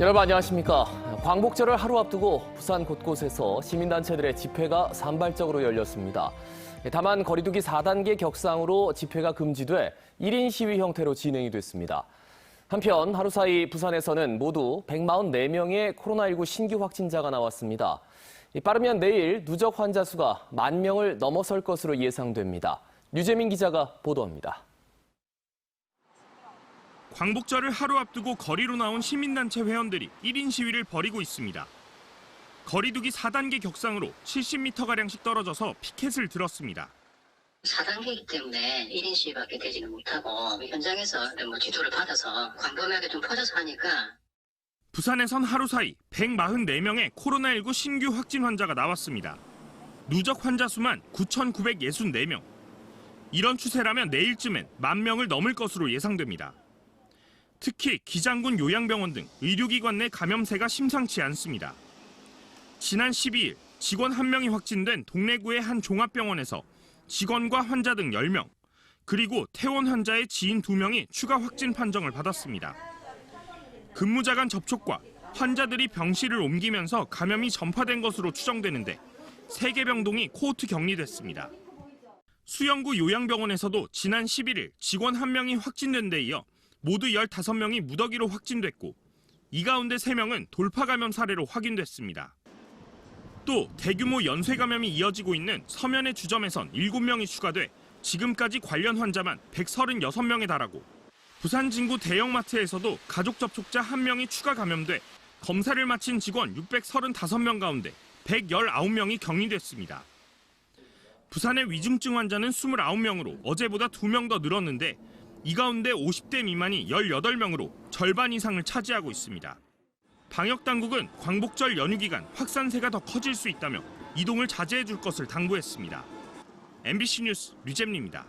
여러분 안녕하십니까. 광복절을 하루 앞두고 부산 곳곳에서 시민단체들의 집회가 산발적으로 열렸습니다. 다만 거리두기 4단계 격상으로 집회가 금지돼 1인 시위 형태로 진행이 됐습니다. 한편 하루 사이 부산에서는 모두 144명의 코로나19 신규 확진자가 나왔습니다. 빠르면 내일 누적 환자 수가 10,000명을 넘어설 것으로 예상됩니다. 류재민 기자가 보도합니다. 광복절을 하루 앞두고 거리로 나온 시민단체 회원들이 1인 시위를 벌이고 있습니다. 거리두기 4단계 격상으로 70m가량씩 떨어져서 피켓을 들었습니다. 4단계이기 때문에 1인 시위밖에 되지는 못하고 현장에서 지도를 받아서 광범위하게 좀 퍼져서 하니까. 부산에선 하루 사이 144명의 코로나19 신규 확진 환자가 나왔습니다. 누적 환자 수만 9,964명. 이런 추세라면 내일쯤엔 10,000명을 넘을 것으로 예상됩니다. 특히 기장군 요양병원 등 의료기관 내 감염세가 심상치 않습니다. 지난 12일 직원 1명이 확진된 동래구의 한 종합병원에서 직원과 환자 등 10명, 그리고 퇴원 환자의 지인 2명이 추가 확진 판정을 받았습니다. 근무자 간 접촉과 환자들이 병실을 옮기면서 감염이 전파된 것으로 추정되는데 3개 병동이 코호트 격리됐습니다. 수영구 요양병원에서도 지난 11일 직원 1명이 확진된 데 이어 모두 15명이 무더기로 확진됐고 이 가운데 3명은 돌파 감염 사례로 확인됐습니다. 또 대규모 연쇄 감염이 이어지고 있는 서면의 주점에선 7명이 추가돼 지금까지 관련 환자만 136명에 달하고 부산 진구 대형마트에서도 가족 접촉자 1명이 추가 감염돼 검사를 마친 직원 635명 가운데 119명이 격리됐습니다. 부산의 위중증 환자는 29명으로 어제보다 2명 더 늘었는데 이 가운데 50대 미만이 18명으로 절반 이상을 차지하고 있습니다. 방역당국은 광복절 연휴 기간 확산세가 더 커질 수 있다며 이동을 자제해 줄 것을 당부했습니다. MBC 뉴스 류잼리입니다.